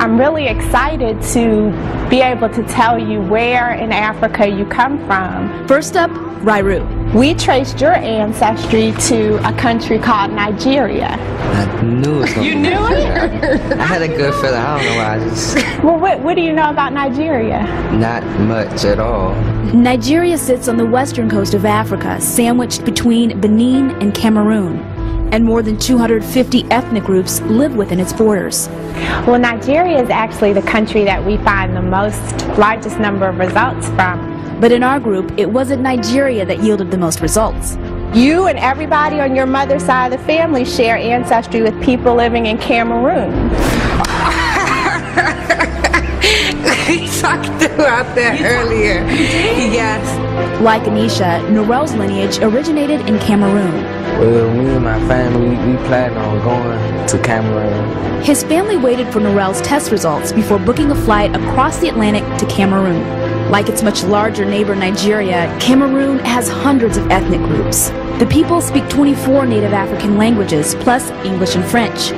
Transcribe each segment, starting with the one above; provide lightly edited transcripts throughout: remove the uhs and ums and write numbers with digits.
I'm really excited to be able to tell you where in Africa you come from. First up, Rairu. We traced your ancestry to a country called Nigeria. I knew it. You knew it? I had a good feeling. I don't know why. I just... Well, what do you know about Nigeria? Not much at all. Nigeria sits on the western coast of Africa, sandwiched between Benin and Cameroon. And more than 250 ethnic groups live within its borders. Well, Nigeria is actually the country that we find the largest number of results from. But in our group, it wasn't Nigeria that yielded the most results. You and everybody on your mother's side of the family share ancestry with people living in Cameroon. We talked about that earlier. Yes. Like Anisha, Norel's lineage originated in Cameroon. Well, me and my family, we planned on going to Cameroon. His family waited for Norel's test results before booking a flight across the Atlantic to Cameroon. Like its much larger neighbor Nigeria, Cameroon has hundreds of ethnic groups. The people speak 24 native African languages, plus English and French.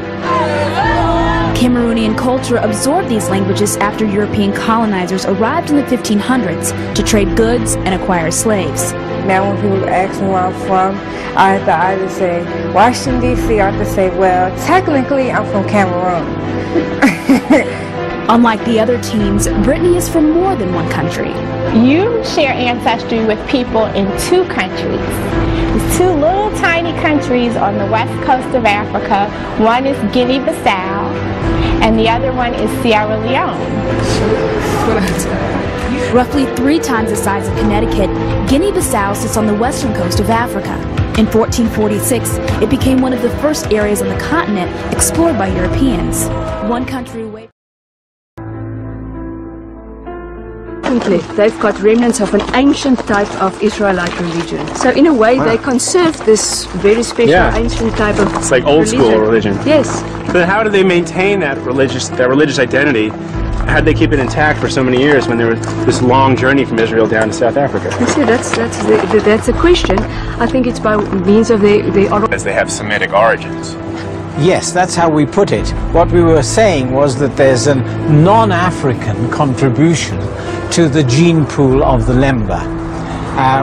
Cameroonian culture absorbed these languages after European colonizers arrived in the 1500s to trade goods and acquire slaves. Now when people ask me where I'm from, I have to either say Washington, D.C., or I have to say, well, technically I'm from Cameroon. Unlike the other teams, Brittany is from more than one country. You share ancestry with people in two countries. There's two little tiny countries on the west coast of Africa. One is Guinea-Bissau, and the other one is Sierra Leone. Roughly 3 times the size of Connecticut, Guinea-Bissau sits on the western coast of Africa. In 1446, it became one of the first areas on the continent explored by Europeans. One country away. They've got remnants of an ancient type of Israelite religion. So in a way, they conserved this very special ancient type of It's like old school religion. Yes. But how do they maintain that religious identity? How did they keep it intact for so many years when there was this long journey from Israel down to South Africa? So that's a question. I think it's by means of the As they have Semitic origins. Yes, that's how we put it. What we were saying was that there's a non-African contribution to the gene pool of the Lemba,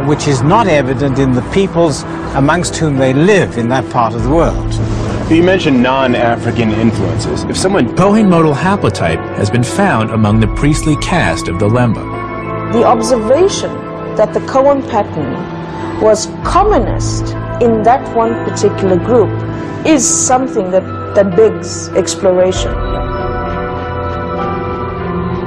which is not evident in the peoples amongst whom they live in that part of the world. You mentioned non-African influences. If someone... Cohen modal haplotype has been found among the priestly caste of the Lemba. The observation that the Cohen pattern was commonest in that one particular group is something that begs exploration.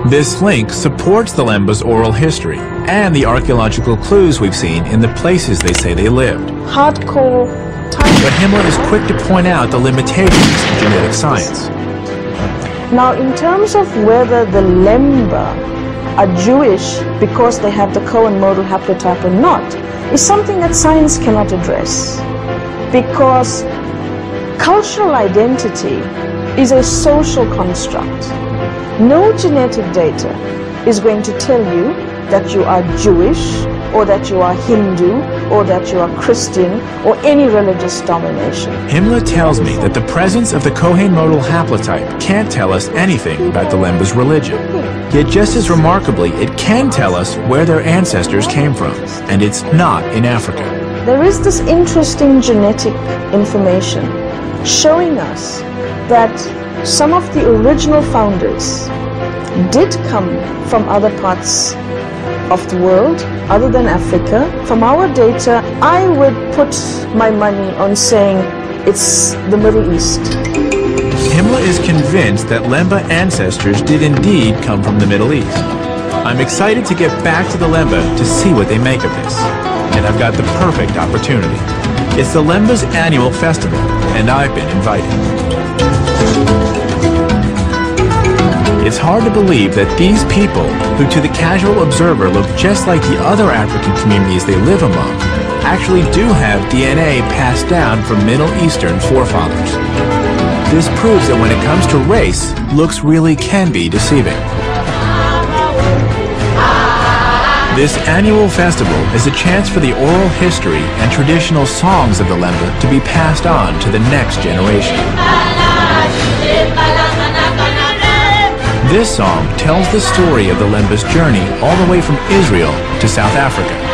This link supports the Lemba's oral history and the archaeological clues we've seen in the places they say they lived. Hardcore time. But Himmler is quick to point out the limitations of genetic science. Now, in terms of whether the Lemba are Jewish because they have the Cohen modal haplotype or not, is something that science cannot address. Because cultural identity is a social construct. No genetic data is going to tell you that you are Jewish, or that you are Hindu, or that you are Christian, or any religious domination. Himmler tells me that the presence of the Cohen modal haplotype can't tell us anything about the Lemba's religion. Yet just as remarkably, it can tell us where their ancestors came from, and it's not in Africa. There is this interesting genetic information showing us that some of the original founders did come from other parts of the world other than Africa. From our data, I would put my money on saying it's the Middle East. Himmler is convinced that Lemba ancestors did indeed come from the Middle East. I'm excited to get back to the Lemba to see what they make of this. And I've got the perfect opportunity. It's the Lemba's annual festival, and I've been invited. It's hard to believe that these people, who to the casual observer look just like the other African communities they live among, actually do have DNA passed down from Middle Eastern forefathers. This proves that when it comes to race, looks really can be deceiving. This annual festival is a chance for the oral history and traditional songs of the Lemba to be passed on to the next generation. This song tells the story of the Lemba's journey all the way from Israel to South Africa.